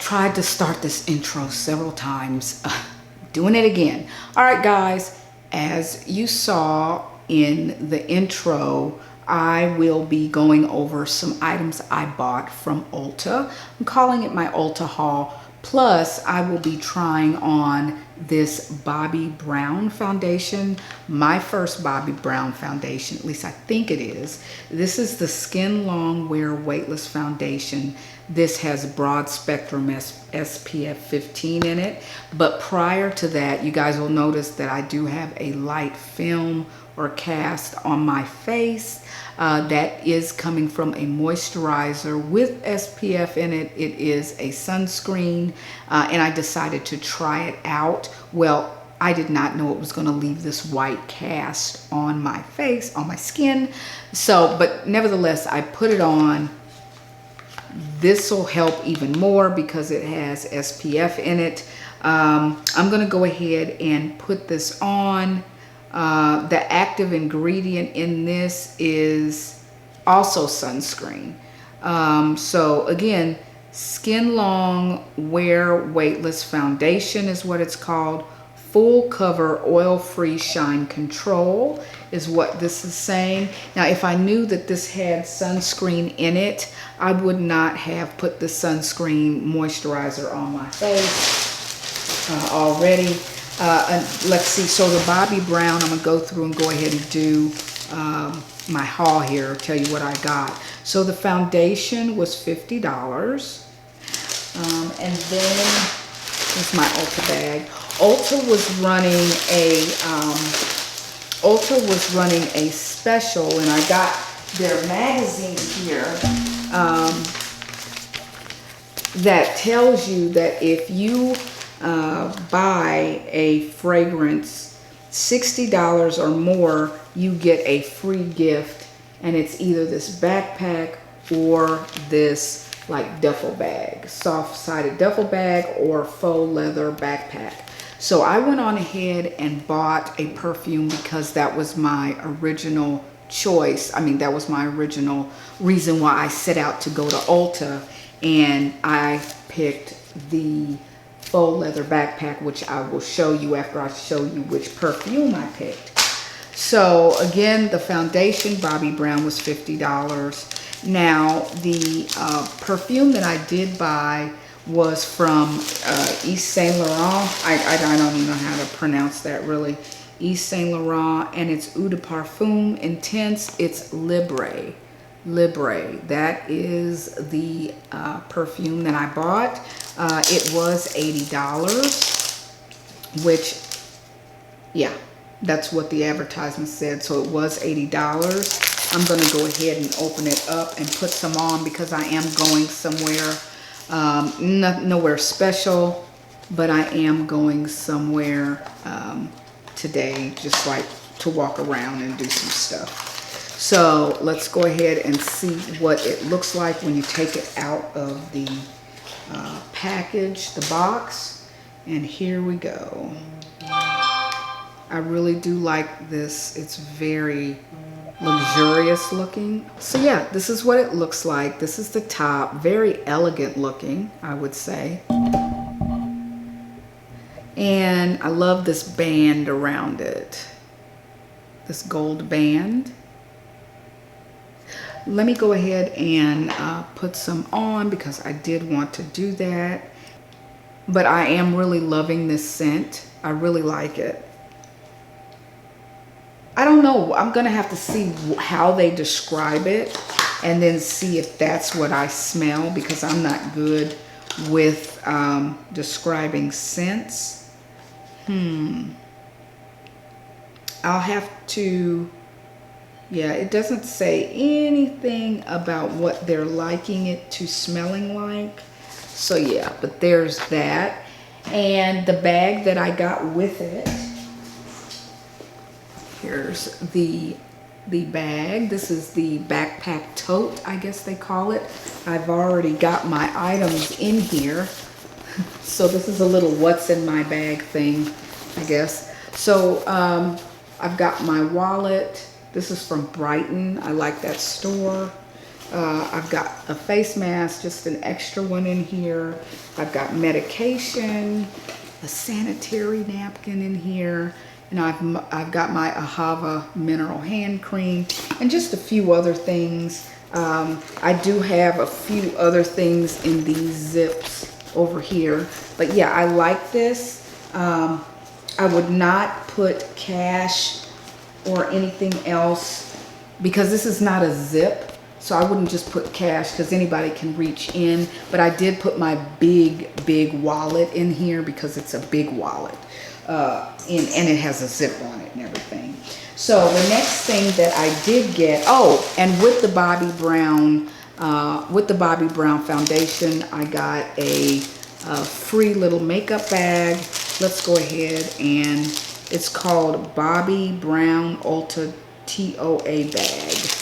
tried to start this intro several times. Doing it again. All right, guys, as you saw in the intro, I will be going over some items I bought from ULTA. I'm calling it my ULTA haul. Plus, I will be trying on this Bobbi Brown foundation, my first Bobbi Brown foundation, at least I think it is. This is the Skin Long Wear Weightless Foundation. This has broad spectrum SPF 15 in it. But prior to that, you guys will notice that I do have a light film or cast on my face. That is coming from a moisturizer with SPF in it. It is a sunscreen, and I decided to try it out. Well, I did not know it was going to leave this white cast on my face, on my skin. So, but nevertheless, I put it on. This will help even more because it has SPF in it. I'm going to go ahead and put this on. The active ingredient in this is also sunscreen. So again, Skin Long Wear Weightless Foundation is what it's called. Full cover oil-free shine control is what this is saying. Now, if I knew that this had sunscreen in it, I would not have put the sunscreen moisturizer on my face already. Let's see, so the Bobbi Brown, I'm gonna go through and go ahead and do my haul here, tell you what I got. So the foundation was $50. And then, here's my ULTA bag. ULTA was running a special, and I got their magazine here that tells you that if you buy a fragrance $60 or more, you get a free gift, and it's either this backpack or this like duffel bag, soft-sided duffel bag or faux leather backpack. So I went on ahead and bought a perfume because that was my original choice. I mean, that was my original reason why I set out to go to ULTA, and I picked the faux leather backpack, which I will show you after I show you which perfume I picked. So again, the foundation Bobbi Brown was $50. Now the perfume that I did buy was from Yves Saint Laurent. I don't even know how to pronounce that really. Yves Saint Laurent, and it's Eau de Parfum Intense. It's Libre. Libre. That is the perfume that I bought. It was $80, which, yeah, that's what the advertisement said. So it was $80. I'm going to go ahead and open it up and put some on because I am going somewhere, nowhere special, but I am going somewhere today, just like to walk around and do some stuff. So let's go ahead and see what it looks like when you take it out of the package, the box, and here we go. I really do like this. It's very luxurious looking. So yeah, this is what it looks like. This is the top. Very elegant looking, I would say. And I love this band around it. This gold band. Let me go ahead and put some on because I did want to do that. But I am really loving this scent. I really like it. I don't know. I'm going to have to see how they describe it and then see if that's what I smell, because I'm not good with describing scents. I'll have to, yeah, it doesn't say anything about what they're liking it to smelling like. So yeah, but there's that. And the bag that I got with it. Here's the bag. This is the backpack tote, I guess they call it. I've already got my items in here. So this is a little what's in my bag thing, I guess. So I've got my wallet. This is from Brighton. I like that store. I've got a face mask, just an extra one in here. I've got medication, a sanitary napkin in here, and I've got my Ahava mineral hand cream, and just a few other things. I do have a few other things in these zips over here, but yeah, I like this. I would not put cash or anything else because this is not a zip. So I wouldn't just put cash because anybody can reach in, but I did put my big wallet in here because it's a big wallet, and it has a zip on it and everything. So the next thing that I did get, oh, and with the Bobbi Brown foundation, I got a free little makeup bag. Let's go ahead, and it's called Bobbi Brown ULTA TOA bag.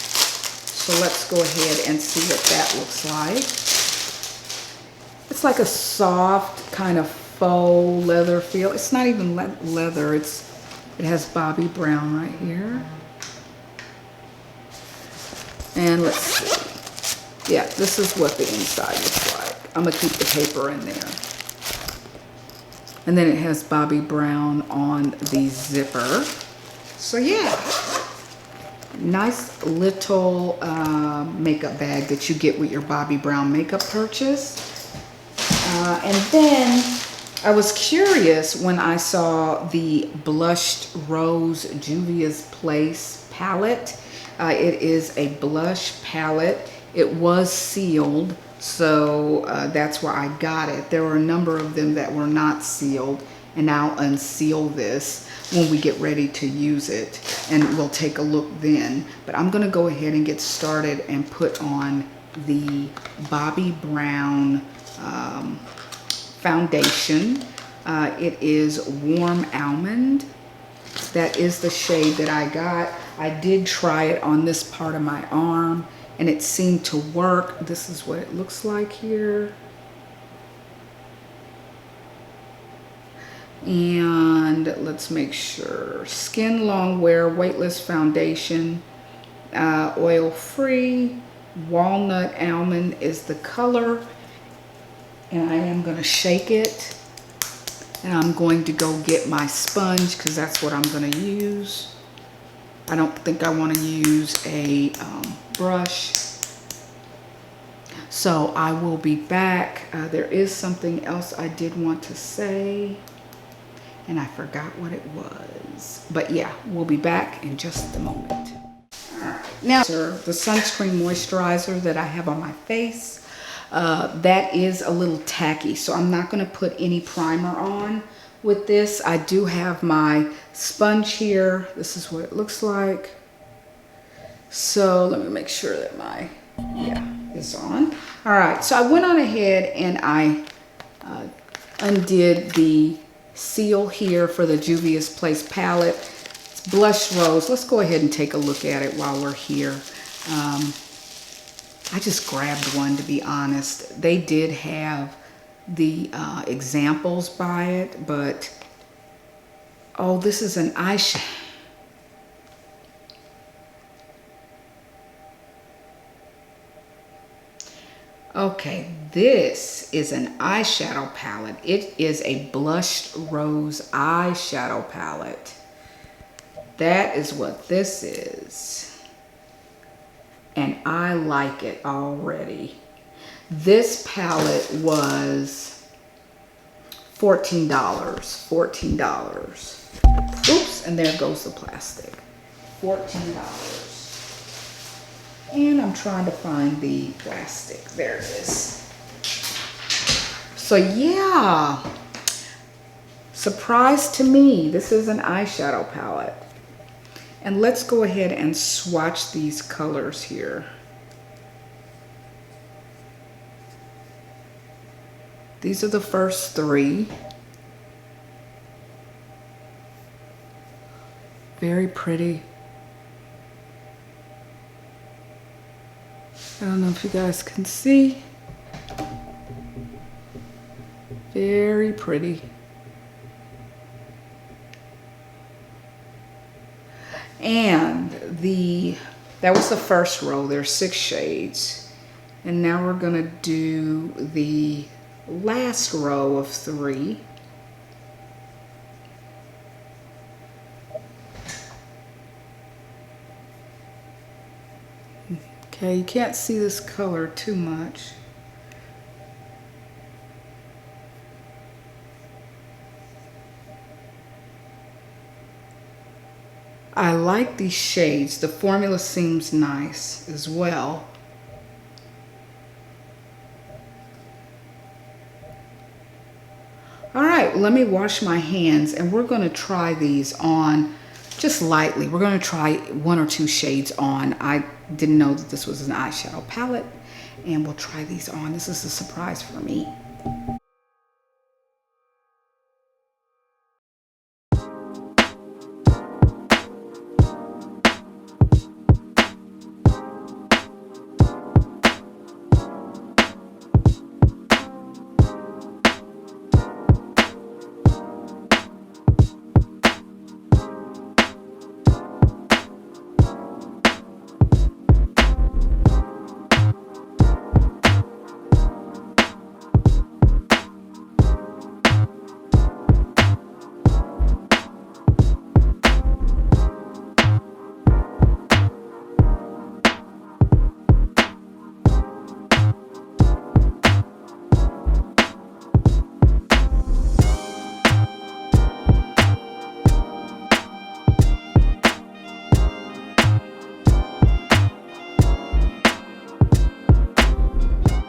So let's go ahead and see what that looks like. It's like a soft kind of faux leather feel. It's not even leather. It has Bobbi Brown right here. And let's see. Yeah, this is what the inside looks like. I'm gonna keep the paper in there. And then it has Bobbi Brown on the zipper. So yeah. Nice little makeup bag that you get with your Bobbi Brown makeup purchase. And then I was curious when I saw the Blushed Rose Juvia's Place palette. It is a blush palette. It was sealed, so that's where I got it. There were a number of them that were not sealed, and I'll unseal this when we get ready to use it, and we'll take a look then. But I'm gonna go ahead and get started and put on the Bobbi Brown foundation. It is Warm Almond. That is the shade that I got. I did try it on this part of my arm and it seemed to work. This is what it looks like here. And let's make sure. Skin Long Wear Weightless Foundation, oil free, walnut almond is the color. And I am going to shake it, and I'm going to go get my sponge because that's what I'm going to use. I don't think I want to use a brush. So I will be back. There is something else I did want to say, and I forgot what it was. But yeah, we'll be back in just a moment. All right. Now, the sunscreen moisturizer that I have on my face, that is a little tacky, so I'm not going to put any primer on with this. I do have my sponge here. This is what it looks like. So let me make sure that my, is on. All right, so I went on ahead and I undid the seal here for the Juvia's Place palette. It's Blush Rose. Let's go ahead and take a look at it while we're here. I just grabbed one, to be honest. They did have the examples by it, but oh, this is an eyeshadow. Okay, this is an eyeshadow palette. It is a Blushed Rose eyeshadow palette. That is what this is. And I like it already. This palette was $14. $14. Oops, and there goes the plastic. $14. And I'm trying to find the plastic. There it is. So yeah, surprise to me, this is an eyeshadow palette. And let's go ahead and swatch these colors here. These are the first three. Very pretty. I don't know if you guys can see. Very pretty. And the That was the first row. There's 6 shades. And now we're gonna do the last row of 3. Okay, you can't see this color too much. I like these shades. The formula seems nice as well. All right, let me wash my hands and we're gonna try these on just lightly. We're gonna try 1 or 2 shades on. I didn't know that this was an eyeshadow palette, and we'll try these on. This is a surprise for me.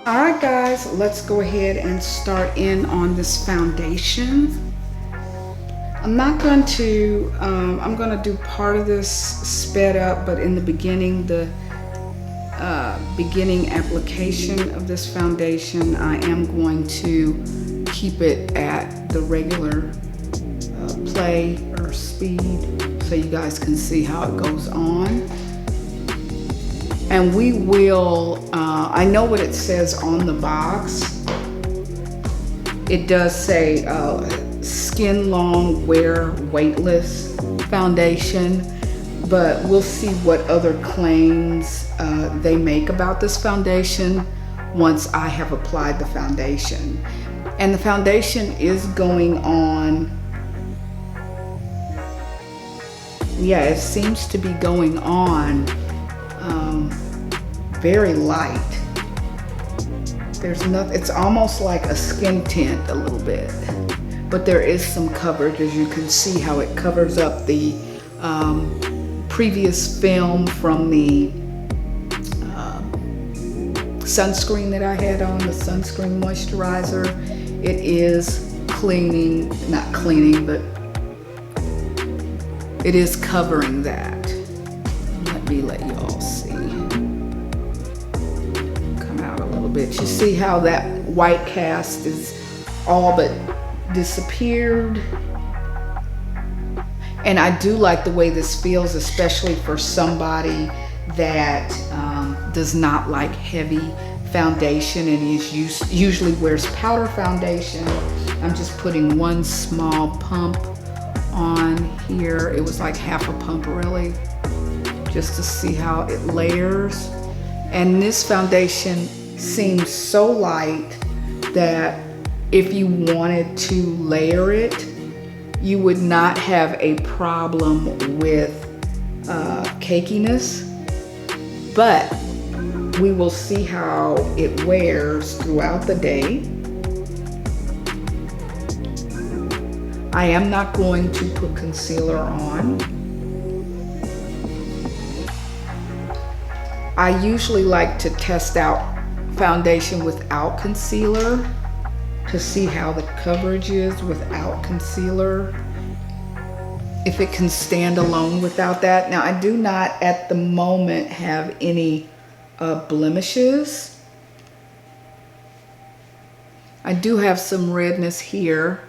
All right, guys, let's go ahead and start in on this foundation. I'm not going to, I'm going to do part of this sped up, but in the beginning, the beginning application of this foundation, I am going to keep it at the regular play or speed so you guys can see how it goes on. And we will, I know what it says on the box. It does say skin long wear weightless foundation, but we'll see what other claims they make about this foundation once I have applied the foundation. And the foundation is going on, yeah, it seems to be going on very light. There's nothing, it's almost like a skin tint a little bit, but there is some coverage, as you can see how it covers up the previous film from the sunscreen that I had on, the sunscreen moisturizer. It is cleaning, not cleaning, but it is covering that. Let me let you all see. Come out a little bit. You see how that white cast is all but disappeared. And I do like the way this feels, especially for somebody that does not like heavy foundation and usually wears powder foundation. I'm just putting one small pump on here. It was like half a pump really, just to see how it layers. And this foundation seems so light that if you wanted to layer it, you would not have a problem with cakiness, but we will see how it wears throughout the day. I am not going to put concealer on. I usually like to test out foundation without concealer to see how the coverage is without concealer, if it can stand alone without that. Now, I do not at the moment have any blemishes. I do have some redness here.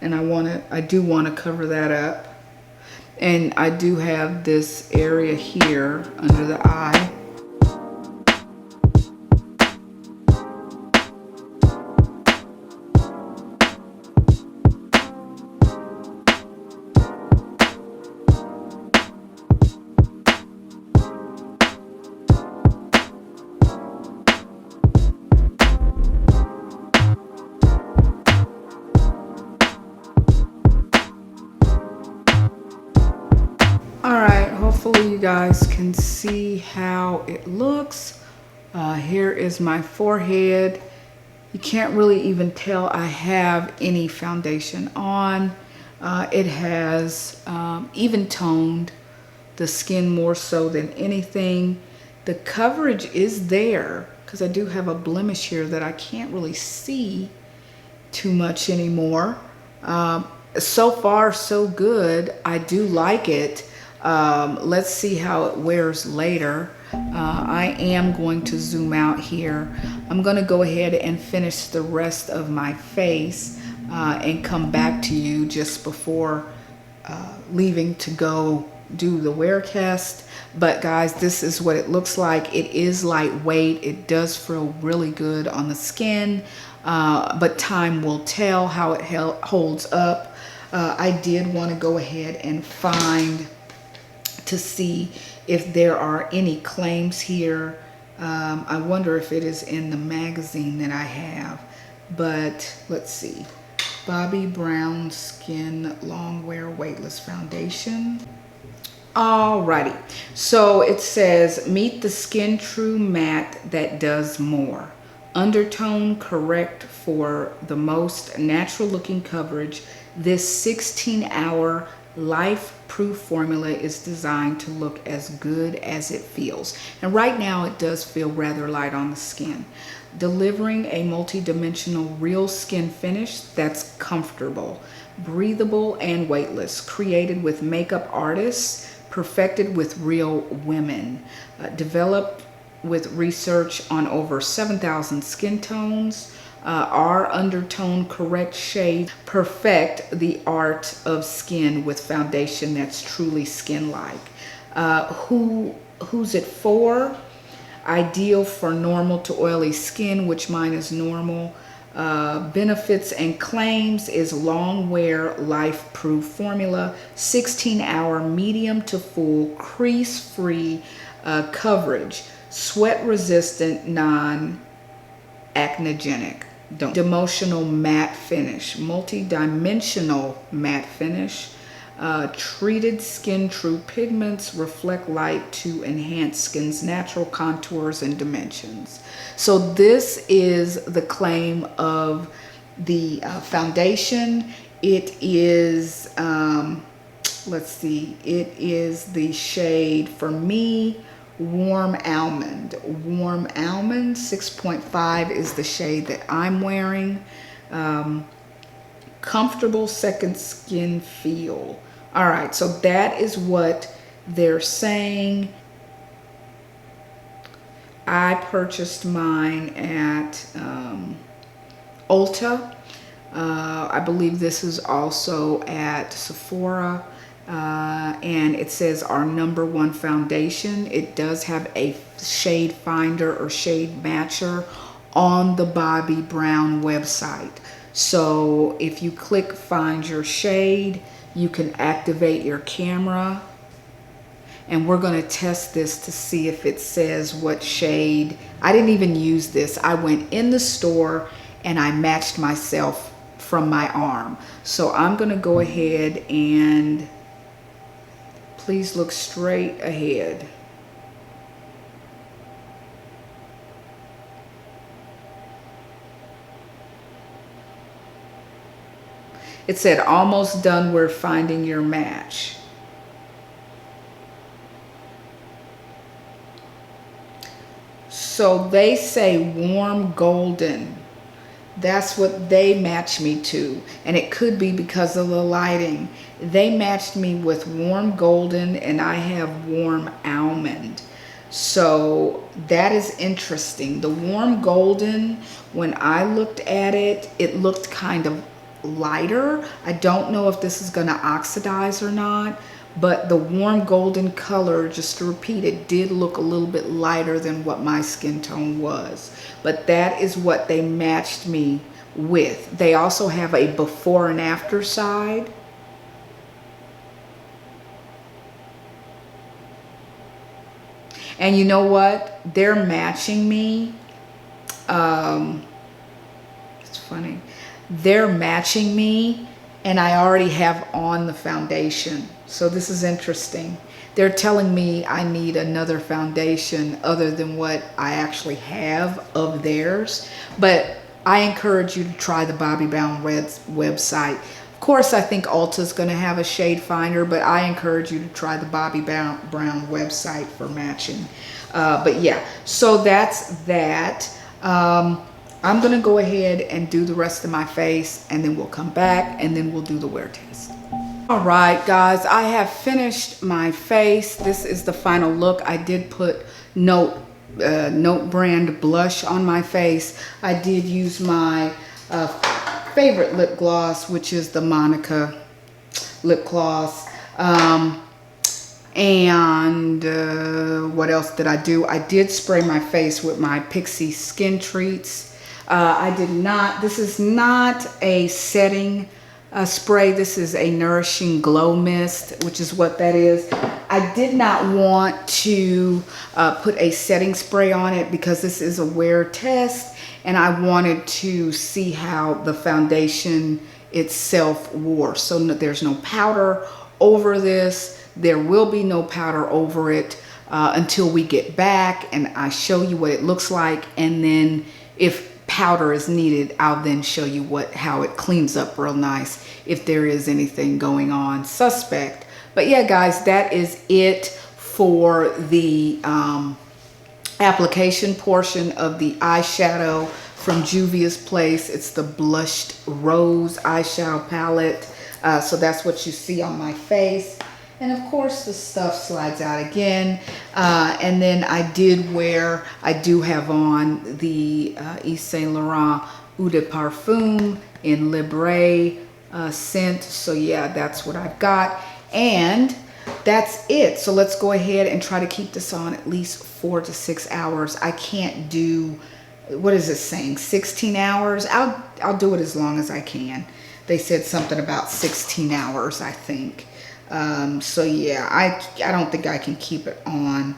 And I do want to cover that up. And I do have this area here under the eye. you guys can see how it looks. Here is my forehead. You can't really even tell I have any foundation on. It has even toned the skin more so than anything. The coverage is there because I do have a blemish here that I can't really see too much anymore. So far so good. I do like it. Let's see how it wears later. I am going to zoom out here. I'm going to go ahead and finish the rest of my face and come back to you just before leaving to go do the wear test. But guys, this is what it looks like. It is lightweight. It does feel really good on the skin, but time will tell how it holds up. I did want to go ahead and find to see if there are any claims here. I wonder if it is in the magazine that I have, but let's see. Bobbi Brown Skin Long Wear Weightless Foundation. Alrighty, so it says, meet the skin true matte that does more. Undertone correct for the most natural looking coverage. This 16-hour life-proof formula is designed to look as good as it feels. And right now it does feel rather light on the skin. Delivering a multi-dimensional real skin finish that's comfortable, breathable, and weightless. Created with makeup artists, perfected with real women. Developed with research on over 7,000 skin tones. Our undertone correct shade perfect the art of skin with foundation that's truly skin-like. Who's it for? Ideal for normal to oily skin, which mine is normal. Benefits and claims is long wear life proof formula, 16-hour medium to full crease free coverage, sweat resistant, non-acnogenic. Emotional matte finish, multi-dimensional matte finish. Treated skin true pigments reflect light to enhance skin's natural contours and dimensions. So this is the claim of the foundation. It is, let's see, it is the shade for me, Warm Almond. Warm Almond 6.5 is the shade that I'm wearing. Comfortable second skin feel. All right, so that is what they're saying. I purchased mine at ULTA. I believe this is also at Sephora. And it says our #1 foundation. It does have a shade finder or shade matcher on the Bobbi Brown website. So if you click find your shade, you can activate your camera, and we're going to test this to see if it says what shade. I didn't even use this. I went in the store and I matched myself from my arm. So I'm going to go ahead and please look straight ahead. It said almost done, we're finding your match. So they say warm golden. That's what they match me to. And it could be because of the lighting. They matched me with warm golden and I have warm almond. So that is interesting. The warm golden, when I looked at it, it looked kind of lighter. I don't know if this is going to oxidize or not, but the warm golden color, just to repeat, it did look a little bit lighter than what my skin tone was. But that is what they matched me with. They also have a before and after side. And you know what? They're matching me. It's funny. They're matching me and I already have on the foundation. So this is interesting. they're telling me I need another foundation other than what I actually have of theirs. But I encourage you to try the Bobbi Brown website. Of course, I think Ulta is going to have a shade finder, but I encourage you to try the Bobbi Brown website for matching. But yeah, so that's that. I'm going to go ahead and do the rest of my face, and then we'll come back and then we'll do the wear test. All right, guys, I have finished my face. This is the final look. I did put Note brand blush on my face. I did use my favorite lip gloss, which is the Monica lip gloss. And what else did I do? I did spray my face with my Pixie Skin Treats. I did not, this is not a setting spray. This is a nourishing glow mist, which is what that is. I did not want to put a setting spray on it because this is a wear test, and I wanted to see how the foundation itself wore. So there's no powder over this. There will be no powder over it until we get back and I show you what it looks like, and then if powder is needed, I'll then show you how it cleans up real nice if there is anything going on suspect. But yeah, guys, that is it for the application portion of the eyeshadow from Juvia's Place. It's the Blushed Rose eyeshadow palette. So that's what you see on my face. And of course the stuff slides out again. And then I do have on the Yves Saint Laurent Eau de Parfum in Libre scent. So yeah, that's what I've got. And that's it. So let's go ahead and try to keep this on at least 4 to 6 hours. I can't do, what is it saying, 16 hours? I'll do it as long as I can. They said something about 16 hours, I think. So yeah, I don't think I can keep it on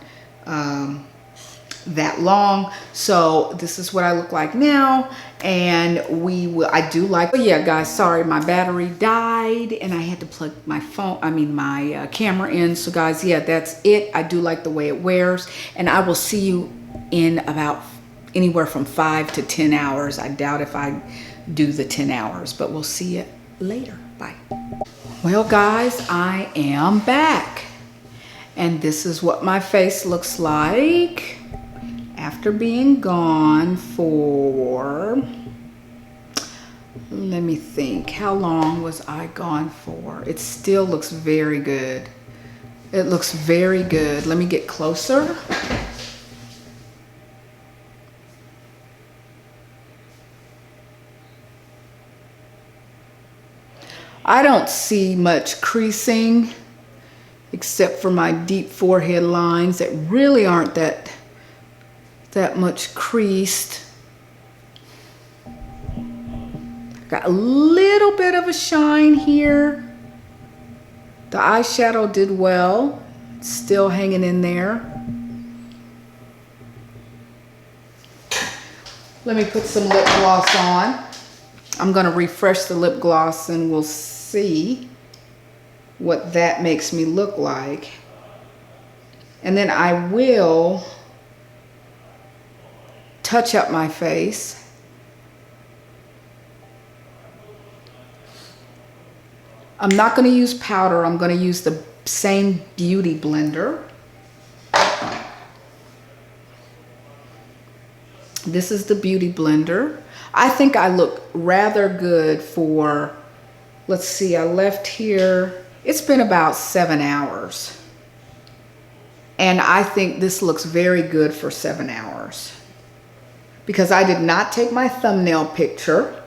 that long. So this is what I look like now, and I do like, but yeah, guys, sorry, my battery died and I had to plug my my camera in. So guys, yeah, that's it. I do like the way it wears, and I will see you in about anywhere from 5 to 10 hours. I doubt if I do the 10 hours, but we'll see you later. Bye. Well, guys, I am back, and this is what my face looks like after being gone for, let me think, how long was I gone for? It still looks very good. It looks very good. Let me get closer. I don't see much creasing except for my deep forehead lines that really aren't that much creased. Got a little bit of a shine here. The eyeshadow did well. It's still hanging in there. Let me put some lip gloss on. I'm gonna refresh the lip gloss and we'll see what that makes me look like. And then I will touch up my face. I'm not going to use powder. I'm going to use the same beauty blender. This is the beauty blender. I think I look rather good for, let's see, I left here, it's been about 7 hours. And I think this looks very good for 7 hours. Because I did not take my thumbnail picture.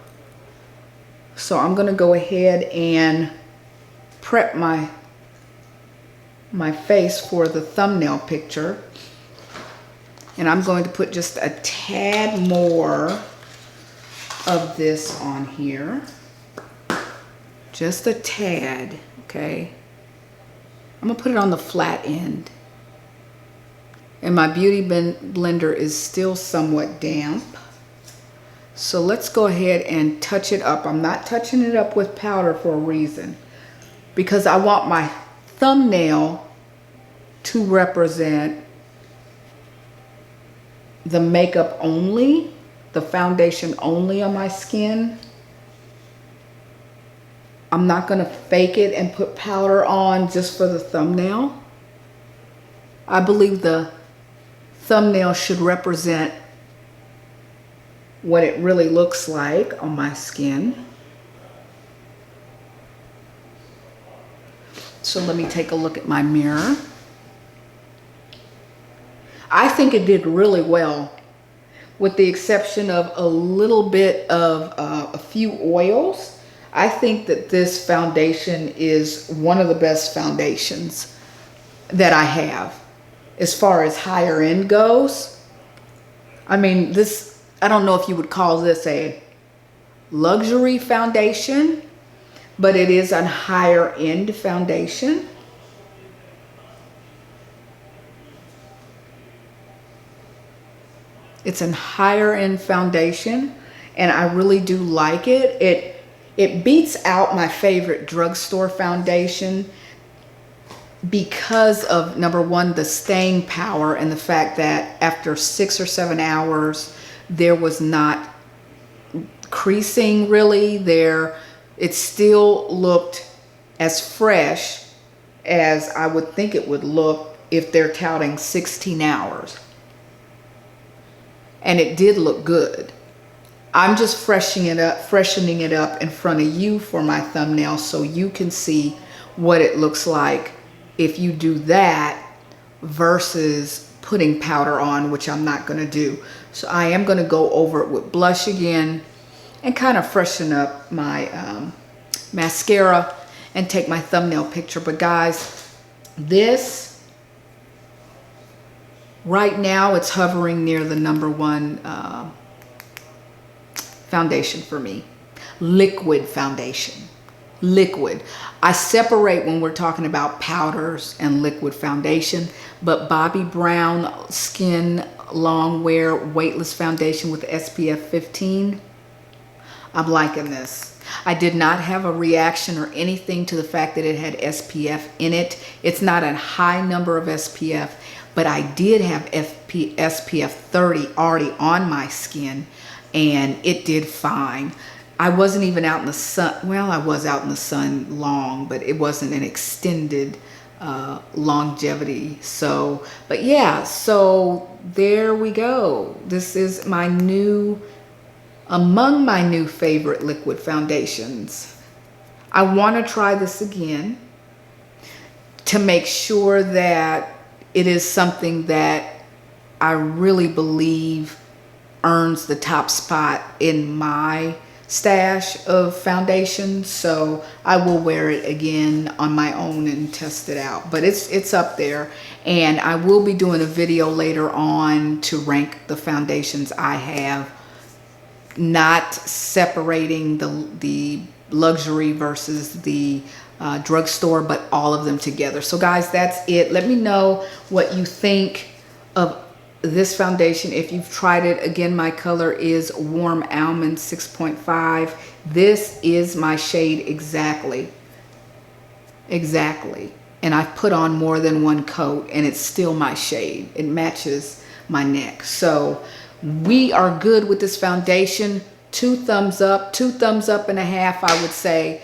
So I'm gonna go ahead and prep my face for the thumbnail picture. And I'm going to put just a tad more of this on here. Just a tad, okay? I'm gonna put it on the flat end. And my beauty blender is still somewhat damp. So let's go ahead and touch it up. I'm not touching it up with powder for a reason. Because I want my thumbnail to represent the makeup only, the foundation only on my skin. I'm not going to fake it and put powder on just for the thumbnail. I believe the thumbnail should represent what it really looks like on my skin. So let me take a look at my mirror. I think it did really well, with the exception of a little bit of a few oils. I think that this foundation is one of the best foundations that I have as far as higher end goes. I mean, this, I don't know if you would call this a luxury foundation, but it is a higher end foundation. It's a higher end foundation, and I really do like it. It beats out my favorite drugstore foundation because of, number one, the staying power, and the fact that after 6 or 7 hours, there was not creasing really there. It still looked as fresh as I would think it would look if they're touting 16 hours. And it did look good. I'm just freshening it up in front of you for my thumbnail so you can see what it looks like if you do that versus putting powder on, which I'm not going to do. So I am going to go over it with blush again and kind of freshen up my mascara and take my thumbnail picture. But guys, this right now, it's hovering near the #1 foundation for me. Liquid foundation. Liquid. I separate when we're talking about powders and liquid foundation, but Bobbi Brown Skin Long Wear Weightless Foundation with SPF 15, I'm liking this. I did not have a reaction or anything to the fact that it had SPF in it. It's not a high number of SPF, but I did have SPF 30 already on my skin, and it did fine. I wasn't even out in the sun. Well, I was out in the sun long, but it wasn't an extended longevity. So, but yeah, so there we go. This is my new, among my new favorite liquid foundations. I want to try this again to make sure that it is something that I really believe earns the top spot in my stash of foundations. So I will wear it again on my own and test it out. But it's up there, and I will be doing a video later on to rank the foundations I have, not separating the luxury versus the drugstore, but all of them together. So guys, that's it. Let me know what you think of this foundation. If you've tried it, again, my color is Warm Almond 6.5. This is my shade exactly. And I've put on more than one coat, and it's still my shade. It matches my neck. So we are good with this foundation. 2 thumbs up, 2 thumbs up and a half, I would say.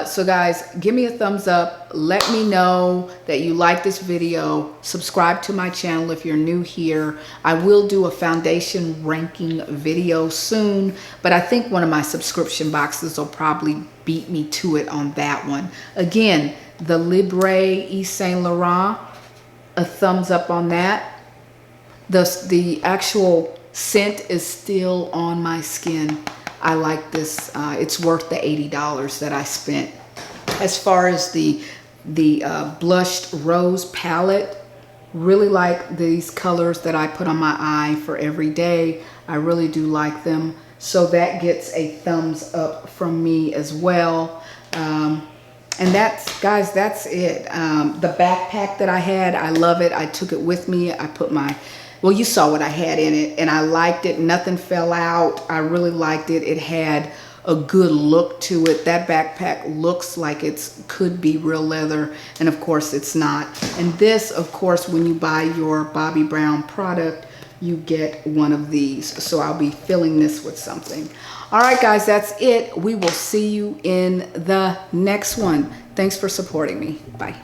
So guys, give me a thumbs up. Let me know that you like this video. Subscribe to my channel if you're new here. I will do a foundation ranking video soon, but I think one of my subscription boxes will probably beat me to it on that one. Again, the Libre Yves Saint Laurent, a thumbs up on that. The actual scent is still on my skin. I like this. It's worth the $80 that I spent. As far as the blushed rose palette, really like these colors that I put on my eye for every day. I really do like them. So that gets a thumbs up from me as well. And that's, guys, that's it. The backpack that I had, I love it. I took it with me. I put my, well, you saw what I had in it, and I liked it. Nothing fell out. I really liked it. It had a good look to it. That backpack looks like it could be real leather, and of course it's not. And this, of course, when you buy your Bobbi Brown product, you get one of these. So I'll be filling this with something. All right, guys, that's it. We will see you in the next one. Thanks for supporting me. Bye.